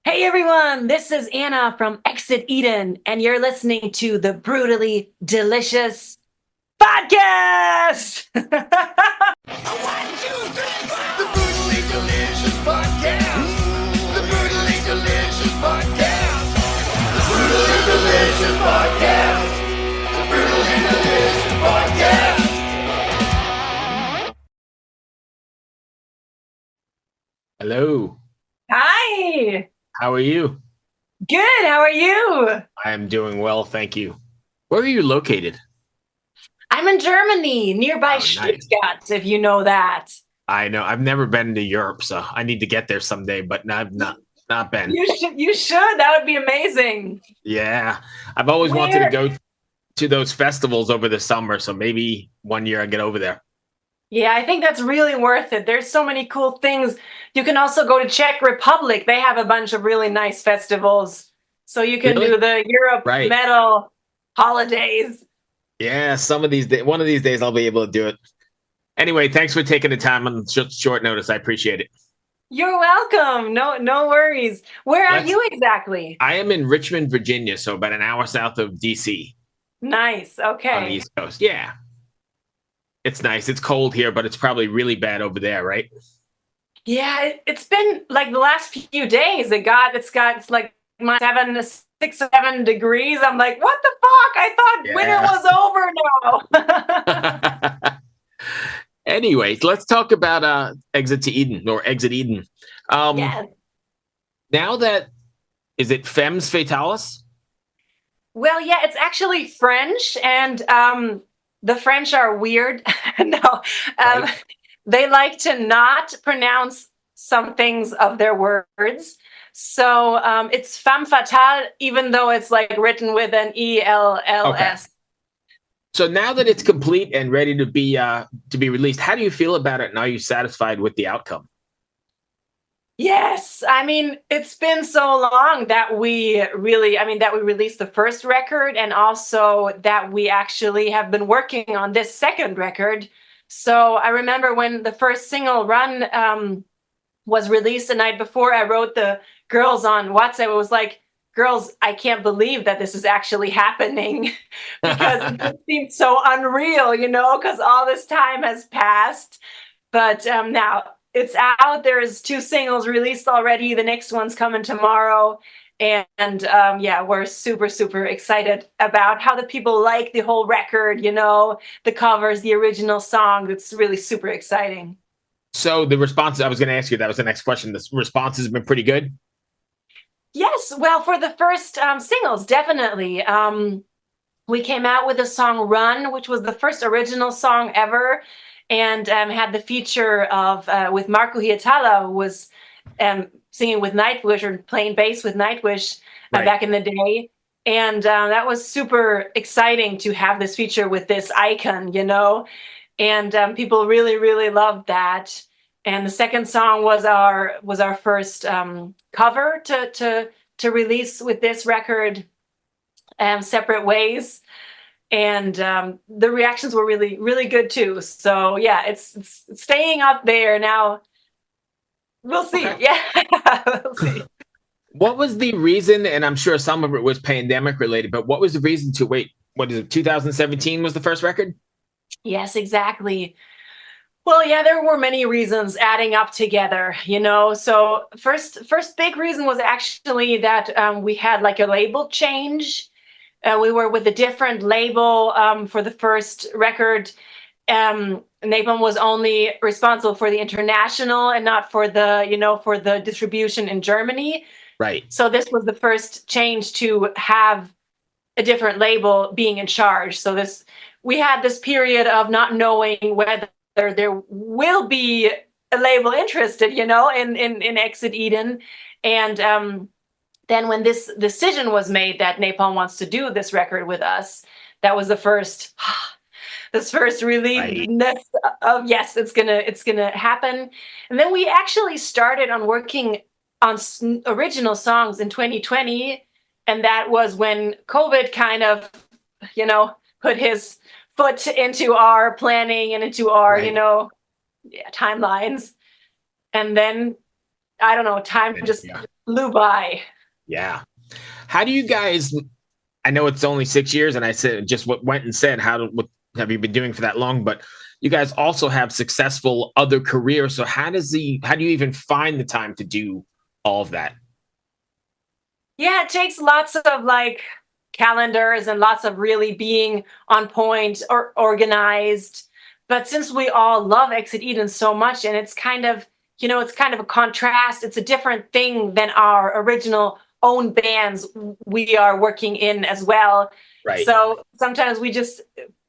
Hey everyone, this is Anna from Exit Eden, and you're listening to the Brutally Delicious Podcast! The Brutally Delicious Podcast. The Brutally Delicious Podcast. The Brutally Delicious Podcast. The Brutally Delicious Podcast. Hello. Hi! How are you? Good, how are you? I'm doing well, thank you. Where are you located? I'm in Germany, nearby Oh, nice. Stuttgart, if you know that. I know. I've never been to Europe, so I need to get there someday, but I've not been. You should, that would be amazing. Yeah. I've always wanted to Where? go to those festivals over the summer, so maybe one year I get over there. Yeah, I think that's really worth it. There's so many cool things. You can also go to Czech Republic. They have a bunch of really nice festivals. So you can Really? do the Europe Right. metal holidays. Yeah, some of these one of these days I'll be able to do it. Anyway, thanks for taking the time on short notice. I appreciate it. You're welcome. No worries. Where are Let's you exactly? I am in Richmond, Virginia, so about an hour south of DC Nice. on the Okay. East Coast. Yeah. It's nice. It's cold here, but it's probably really bad over there, right? Yeah, it's been like the last few days. It's like my 6 or 7 degrees. I'm like, what the fuck? I thought winter Yeah. was over now. Anyways, let's talk about Exit to Eden or Exit Eden. Um, Yes. Now that is it Femmes Fatales? Well, yeah, it's actually French, and the French are weird. No, um, Right. they like to not pronounce some things of their words. So it's femme fatale, even though it's like written with an Okay. ELLS. So now that it's complete and ready to be released, how do you feel about it? And are you satisfied with the outcome? Yes, I mean, it's been so long that that we released the first record and also that we actually have been working on this second record. So I remember when the first single Run was released the night before, I wrote the girls on WhatsApp. It was like, girls, I can't believe that this is actually happening because it just seemed so unreal, because all this time has passed. But now it's out. There's 2 singles released already. The next one's coming tomorrow. And yeah, we're super, super excited about how the people like the whole record, the covers, the original song. It's really super exciting. So the response I was going to ask you, that was the next question. The response has been pretty good. Yes, well, for the first singles, definitely. We came out with the song Run, which was the first original song ever, and had the feature of with Marco Hietala, who was singing with Nightwish or playing bass with Nightwish Right. back in the day. And that was super exciting to have this feature with this icon, and people really, really loved that. And the second song was our first cover to release with this record, separate ways, and the reactions were really, really good too. So yeah, it's staying up there now. We'll see. Okay. Yeah, we'll see. What was the reason? And I'm sure some of it was pandemic related, but what was the reason to wait? What is it? 2017 was the first record? Yes, exactly. Well, yeah, there were many reasons adding up together, So first big reason was actually that we had like a label change. We were with a different label for the first record. Napalm was only responsible for the international and not for for the distribution in Germany. Right. So this was the first change to have a different label being in charge. So we had this period of not knowing whether there will be a label interested, in Exit Eden. And then when this decision was made that Napalm wants to do this record with us, that was the first this first Right. relievedness of yes, it's gonna happen. And then we actually started on working on original songs in 2020, and that was when COVID kind of, put his foot into our planning and into our, Right. timelines. And then I don't know, time just flew by. Yeah. How do you guys, I know it's only 6 years and I said just what went and said, what have you been doing for that long? But you guys also have successful other careers. So how do you even find the time to do all of that? Yeah, it takes lots of like calendars and lots of really being on point or organized. But since we all love Exit Eden so much, and it's kind of, it's kind of a contrast, it's a different thing than our original own bands we are working in as well. Right. So sometimes we just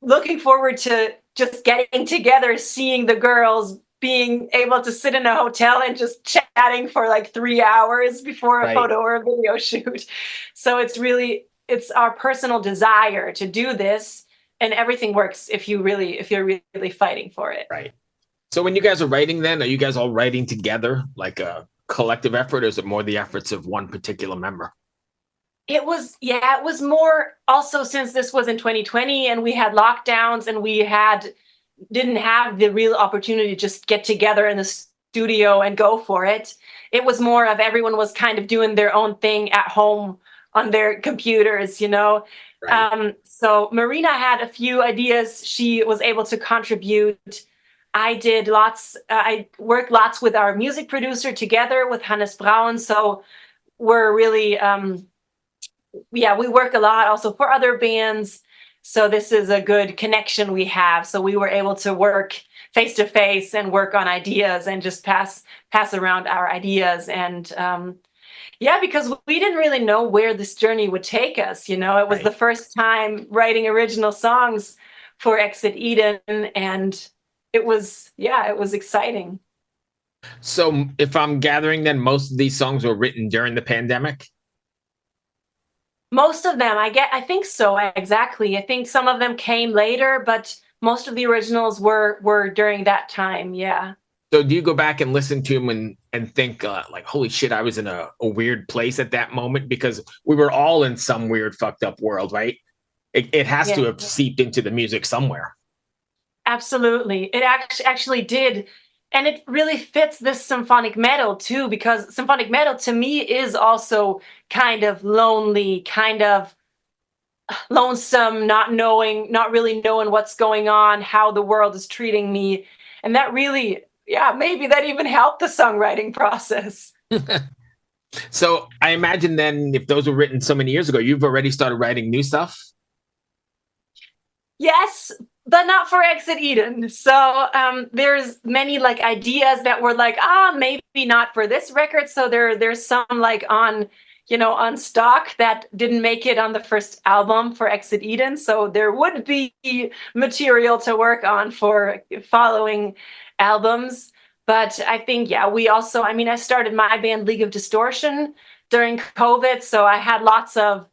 looking forward to just getting together, seeing the girls, being able to sit in a hotel and just chatting for like 3 hours before a Right. photo or a video shoot. So it's our personal desire to do this, and everything works if you're really fighting for it. Right. So when you guys are writing then, are you guys all writing together like a collective effort, or is it more the efforts of one particular member? It was more also since this was in 2020 and we had lockdowns and we didn't have the real opportunity to just get together in the studio and go for it. It was more of everyone was kind of doing their own thing at home on their computers, Right. So Marina had a few ideas she was able to contribute. I worked lots with our music producer together with Hannes Braun. So we're really, we work a lot also for other bands. So this is a good connection we have. So we were able to work face to face and work on ideas and just pass around our ideas. And because we didn't really know where this journey would take us. It was Right. the first time writing original songs for Exit Eden, and it was exciting. So if I'm gathering, then most of these songs were written during the pandemic. Most of them, I think so, exactly. I think some of them came later, but most of the originals were during that time. Yeah. So do you go back and listen to them and think like, holy shit, I was in a weird place at that moment, because we were all in some weird fucked up world, right? It has to have seeped into the music somewhere. Absolutely. It actually did. And it really fits this symphonic metal too, because symphonic metal to me is also kind of lonely, kind of lonesome, not really knowing what's going on, how the world is treating me. And that really, maybe that even helped the songwriting process. So I imagine then if those were written so many years ago, you've already started writing new stuff. Yes, but not for Exit Eden. So there's many like ideas that were like, maybe not for this record. So there's some like on stock that didn't make it on the first album for Exit Eden. So there would be material to work on for following albums. But I think, we also, I started my band League of Distortion during COVID. So I had lots of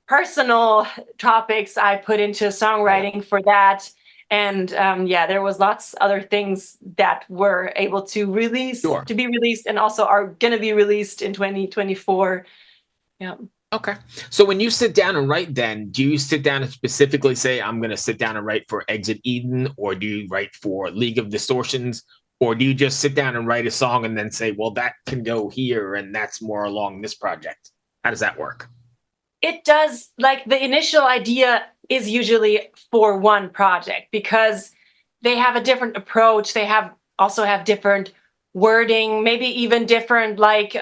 personal topics I put into songwriting for that. And there was lots other things that were able to be released and also are going to be released in 2024. Yeah. Okay. So when you sit down and write, then do you sit down and specifically say, I'm going to sit down and write for Exit Eden, or do you write for League of Distortions, or do you just sit down and write a song and then say, well, that can go here and that's more along this project? How does that work? It does, like the initial idea is usually for one project because they have a different approach. They also have different wording, maybe even different like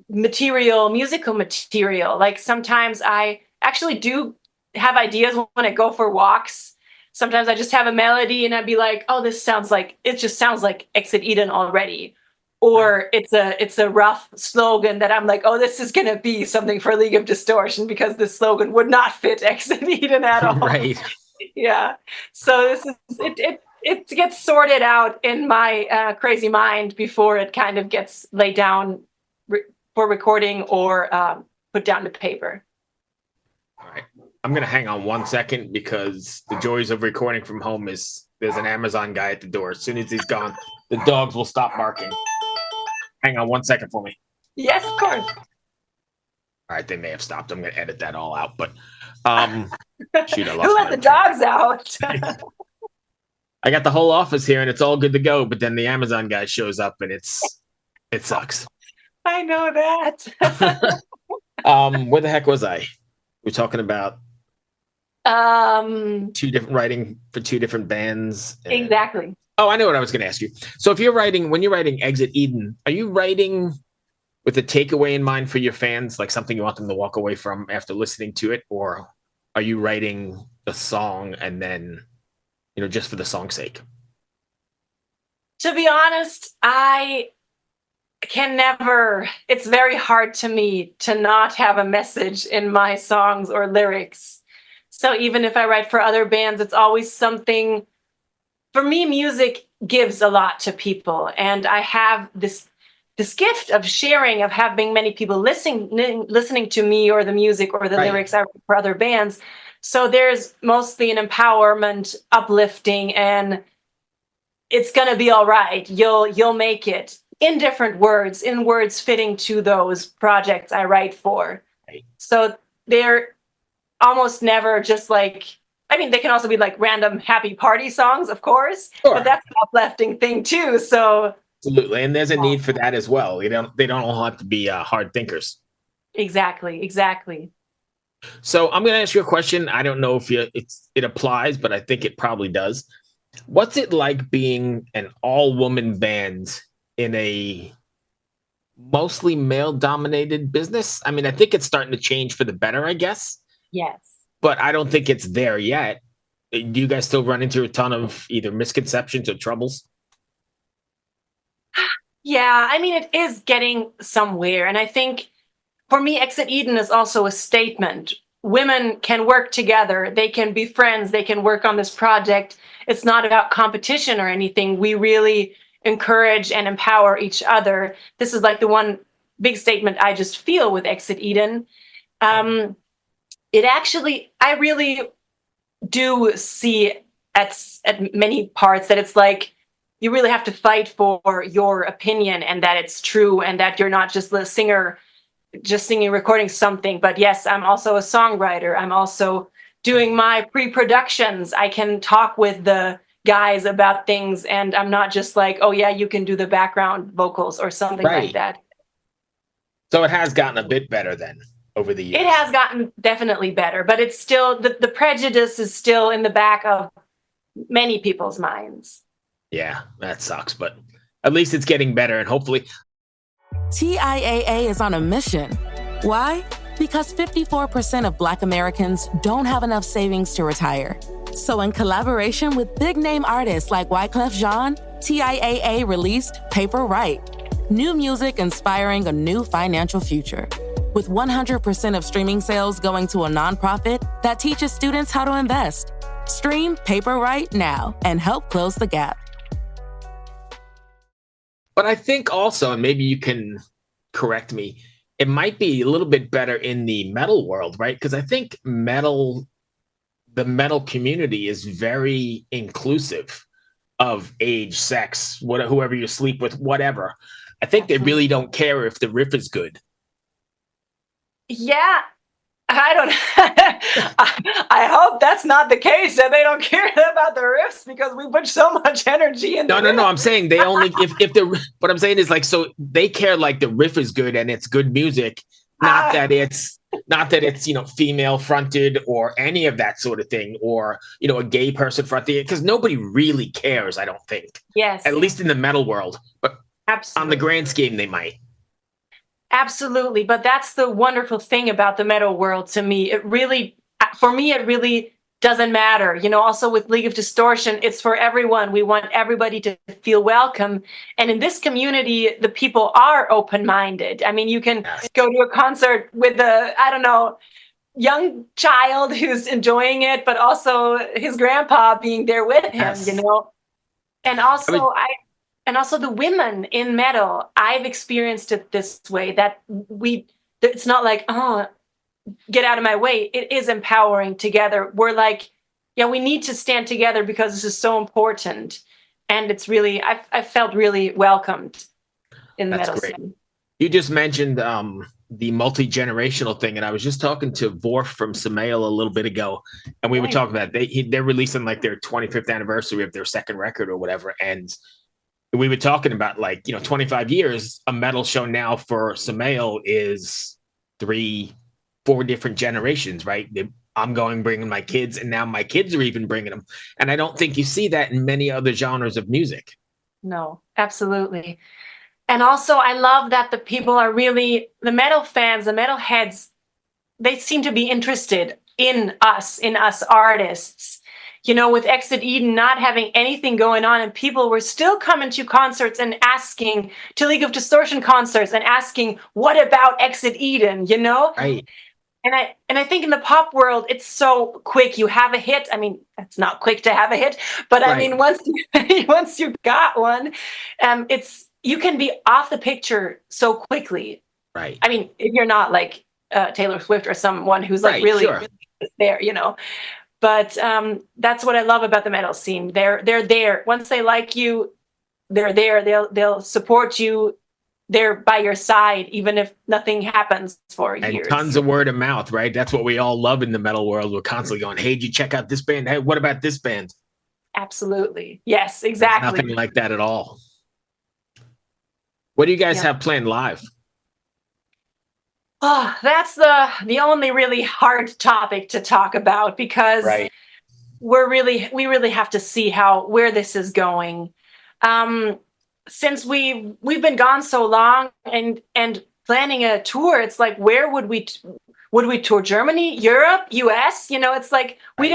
musical material. Like sometimes I actually do have ideas when I go for walks. Sometimes I just have a melody and I'd be like, oh, it just sounds like Exit Eden already. Or it's a rough slogan that I'm like, oh, this is going to be something for League of Distortion because this slogan would not fit Exit Eden at all. Right. Yeah. So this is it gets sorted out in my crazy mind before it kind of gets laid down for recording or put down to paper. All right. I'm going to hang on 1 second because the joys of recording from home is there's an Amazon guy at the door. As soon as he's gone, the dogs will stop barking. Hang on 1 second for me. Yes, of course. All right, they may have stopped. I'm going to edit that all out, but shoot, I lost. Who let the dogs out? I got the whole office here and it's all good to go, but then the Amazon guy shows up and it sucks. I know that. Where the heck was I? We're talking about two different writing for two different bands. Exactly. Oh, I know what I was going to ask you. So if when you're writing Exit Eden, are you writing with a takeaway in mind for your fans, like something you want them to walk away from after listening to it? Or are you writing the song and then, just for the song's sake? To be honest, I can never, it's very hard to me to not have a message in my songs or lyrics. So even if I write for other bands, it's always something. For me, music gives a lot to people, and I have this gift of sharing, of having many people listening to me or the music or the lyrics I write for other bands. So there's mostly an empowerment, uplifting, and it's gonna be all right. You'll make it, in different words, in words fitting to those projects I write for. Right. So they're almost never just like, I mean, they can also be like random happy party songs, of course, Sure. but that's an uplifting thing too. So absolutely, and there's a need for that as well. They don't all have to be hard thinkers. Exactly. So I'm going to ask you a question. I don't know if it applies, but I think it probably does. What's it like being an all-woman band in a mostly male-dominated business? I mean, I think it's starting to change for the better, I guess. Yes. But I don't think it's there yet. Do you guys still run into a ton of either misconceptions or troubles? Yeah, I mean, it is getting somewhere. And I think for me, Exit Eden is also a statement. Women can work together, they can be friends, they can work on this project. It's not about competition or anything. We really encourage and empower each other. This is like the one big statement I just feel with Exit Eden. It actually, I really do see at many parts that it's like you really have to fight for your opinion and that it's true and that you're not just the singer just singing, recording something. But yes, I'm also a songwriter. I'm also doing my pre-productions. I can talk with the guys about things, and I'm not just like, oh yeah, you can do the background vocals or something like that. So it has gotten a bit better then over the years. It has gotten definitely better, but it's still, the prejudice is still in the back of many people's minds. Yeah, that sucks, but at least it's getting better, and hopefully. TIAA is on a mission. Why? Because 54% of Black Americans don't have enough savings to retire. So in collaboration with big-name artists like Wyclef Jean, TIAA released Paper Right, new music inspiring a new financial future. With 100% of streaming sales going to a nonprofit that teaches students how to invest. Stream Paper Right now and help close the gap. But I think also, and maybe you can correct me, it might be a little bit better in the metal world, right? Because I think the metal community is very inclusive of age, sex, whoever you sleep with, whatever. I think they really don't care if the riff is good. Yeah, I don't. I hope that's not the case, that they don't care about the riffs because we put so much energy into. No. I'm saying they only what I'm saying is like, so they care like the riff is good and it's good music, not that it's female fronted or any of that sort of thing, or a gay person fronting it, because nobody really cares. I don't think. Yes. At least in the metal world, but absolutely. On the grand scheme, they might. Absolutely. But that's the wonderful thing about the metal world to me. For me, it really doesn't matter. Also with League of Distortion, it's for everyone. We want everybody to feel welcome. And in this community, the people are open-minded. I mean, you can go to a concert with young child who's enjoying it, but also his grandpa being there with him, And also, And also the women in metal, I've experienced it this way, that it's not like, oh, get out of my way. It is empowering together. We're like, yeah, we need to stand together because this is so important. And it's really, I felt really welcomed in the metal scene. You just mentioned the multi-generational thing, and I was just talking to Vorf from Samael a little bit ago, and we were Nice. talking about they're releasing like their 25th anniversary of their second record or whatever, and we were talking about, like, 25 years, a metal show now for Samael is 3-4 different generations, right? I'm going bringing my kids, and now my kids are even bringing them, and I don't think you see that in many other genres of music. No, absolutely. And also, I love that the people are really, the metal fans, the metal heads, they seem to be interested in us artists. With Exit Eden not having anything going on, and people were still coming to concerts and asking, to League of Distortion concerts, and asking, what about Exit Eden, Right. And I think in the pop world, it's so quick. You have a hit. I mean, it's not quick to have a hit, but I Right. mean, once you got one, you can be off the picture so quickly. Right. I mean, if you're not like Taylor Swift or someone who's like Right, really sure. there, But that's what I love about the metal scene. They're there. Once they like you, they're there. They'll support you. They're by your side, even if nothing happens for And years. tons of word of mouth, right? That's what we all love in the metal world. We're constantly going, hey, did you check out this band? Hey, what about this band? Absolutely. Yes, There's exactly. nothing like that at all. What do you guys Yeah. have planned live? Oh, that's the only really hard topic to talk about, because Right. we really have to see where this is going. Since we've been gone so long and planning a tour, it's like, where would we tour? Germany, Europe, US? It's like we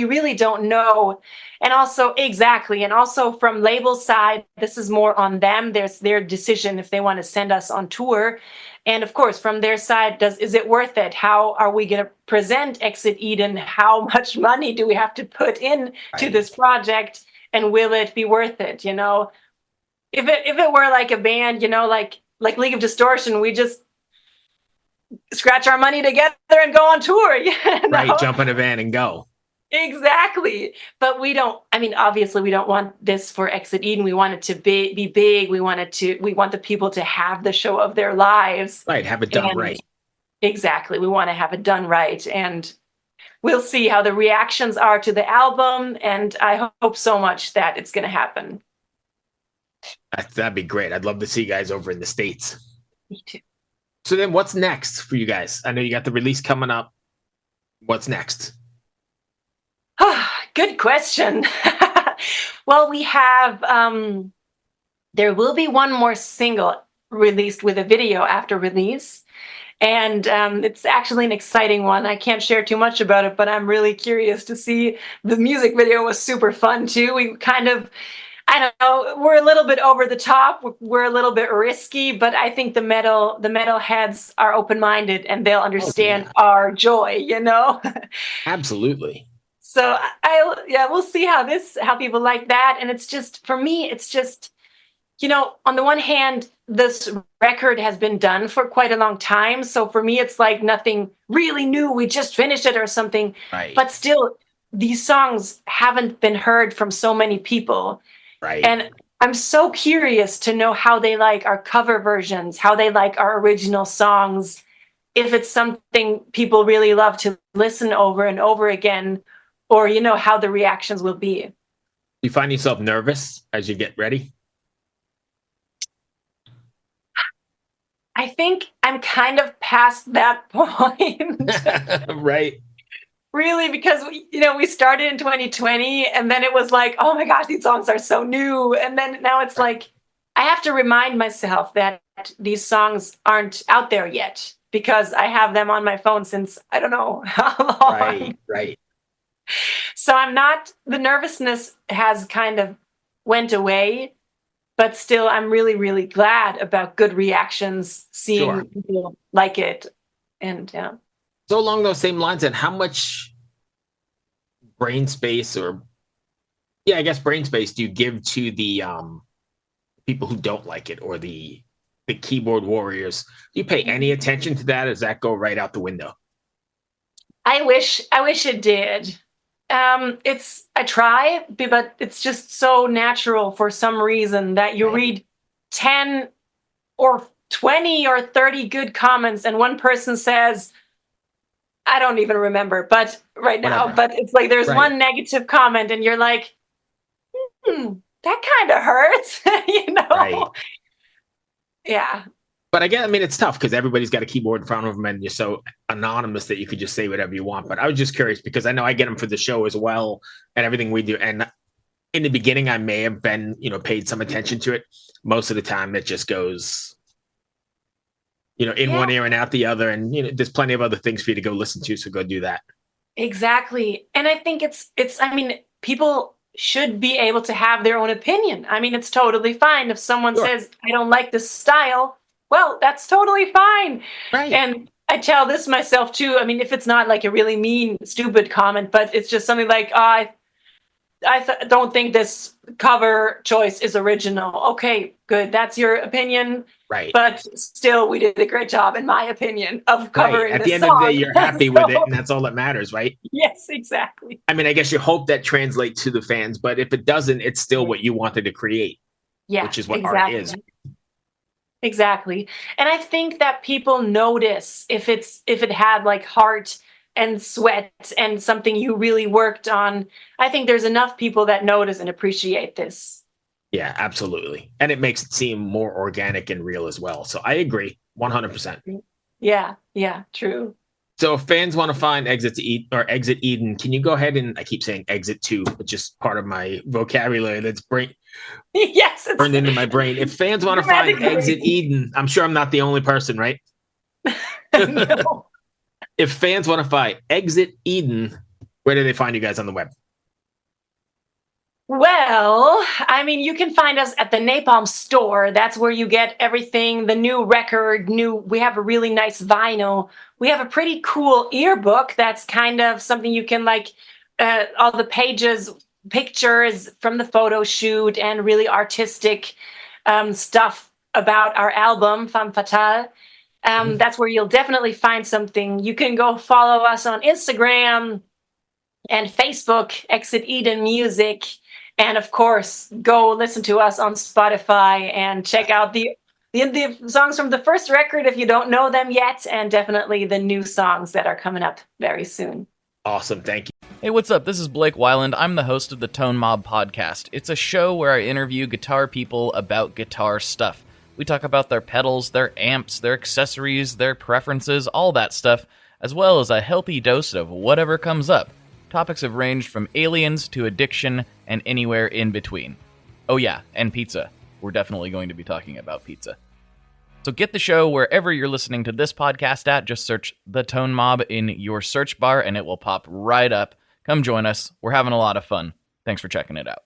really don't know. And also, exactly, and also from label side, this is more on them. There's their decision if they want to send us on tour. And of course, from their side, is it worth it? How are we going to present Exit Eden? How much money do we have to put in to Right. this project? And will it be worth it? If it were like a band, like League of Distortion, we just scratch our money together and go on tour. Right. Jump in a van and go. Exactly. But we don't, I mean, obviously we don't want this for Exit Eden. We want it to be big. We want the people to have the show of their lives. Right. Have it done And right. Exactly. We want to have it done right. And we'll see how the reactions are to the album. And I hope so much that it's going to happen. That'd be great. I'd love to see you guys over in the States. Me too. So then what's next for you guys? I know you got the release coming up. What's next? Good question. Well, we have, there will be one more single released with a video after release. And it's actually an exciting one. I can't share too much about it, but I'm really curious to see. The music video was super fun too. We kind of, I don't know, we're a little bit over the top. We're a little bit risky, but I think the metal heads are open-minded and they'll understand our joy, Absolutely. So we'll see how people like that. And it's just, for me, it's just, on the one hand, this record has been done for quite a long time. So for me, it's like nothing really new. We just finished it or something. Right. But still, these songs haven't been heard from so many people. Right. And I'm so curious to know how they like our cover versions, how they like our original songs, if it's something people really love to listen over and over again, or, how the reactions will be. You find yourself nervous as you get ready? I think I'm kind of past that point. Right. Really, because we started in 2020, and then it was like, oh my gosh, these songs are so new. And then now it's like, I have to remind myself that these songs aren't out there yet, because I have them on my phone since I don't know how long. Right. So the nervousness has kind of went away, but still I'm really, really glad about good reactions, seeing people like it. And yeah. So along those same lines, and how much brain space brain space do you give to the people who don't like it, or the keyboard warriors? Do you pay any attention to that? Or does that go right out the window? I wish it did. I try, but it's just so natural for some reason that you read 10 or 20 or 30 good comments, and one person says, I don't even remember, but right now, Whatever. but it's like there's Right. one negative comment, and you're like, that kind of hurts, Right. Yeah. But again, I mean, it's tough because everybody's got a keyboard in front of them and you're so anonymous that you could just say whatever you want. But I was just curious because I know I get them for the show as well and everything we do. And in the beginning, I may have been, paid some attention to it. Most of the time, it just goes, in one ear and out the other. And, there's plenty of other things for you to go listen to. So go do that. Exactly. And I think I mean, people should be able to have their own opinion. I mean, it's totally fine if someone says, I don't like this style. Well, that's totally fine. Right. And I tell this myself too. I mean, if it's not like a really mean, stupid comment, but it's just something like, I don't think this cover choice is original. Okay, good. That's your opinion. Right. But still, we did a great job, in my opinion, of covering At this the end song. of the day, you're happy with it, and that's all that matters, right? Yes, exactly. I mean, I guess you hope that translates to the fans, but if it doesn't, it's still what you wanted to create. Yeah, which is what art is. Exactly. And I think that people notice if it had like heart and sweat and something you really worked on. I think there's enough people that notice and appreciate this. Yeah, absolutely. And it makes it seem more organic and real as well. So I agree 100%. Yeah, true. So if fans want to find Exit Eden, can you go ahead and, I keep saying Exit 2, which is part of my vocabulary that's yes, it's burned into my brain. If fans want to find Exit Eden, I'm sure I'm not the only person, right? No. If fans want to find Exit Eden, where do they find you guys on the web? Well, I mean, you can find us at the Napalm store. That's where you get everything, the new record, we have a really nice vinyl. We have a pretty cool earbook that's kind of something you can all the pages, pictures from the photo shoot and really artistic stuff about our album, Femmes Fatales. That's where you'll definitely find something. You can go follow us on Instagram and Facebook, Exit Eden Music. And of course, go listen to us on Spotify and check out the songs from the first record if you don't know them yet, and definitely the new songs that are coming up very soon. Awesome. Thank you. Hey, what's up? This is Blake Weiland. I'm the host of the Tone Mob Podcast. It's a show where I interview guitar people about guitar stuff. We talk about their pedals, their amps, their accessories, their preferences, all that stuff, as well as a healthy dose of whatever comes up. Topics have ranged from aliens to addiction and anywhere in between. Oh yeah, and pizza. We're definitely going to be talking about pizza. So get the show wherever you're listening to this podcast at. Just search The Tone Mob in your search bar and it will pop right up. Come join us. We're having a lot of fun. Thanks for checking it out.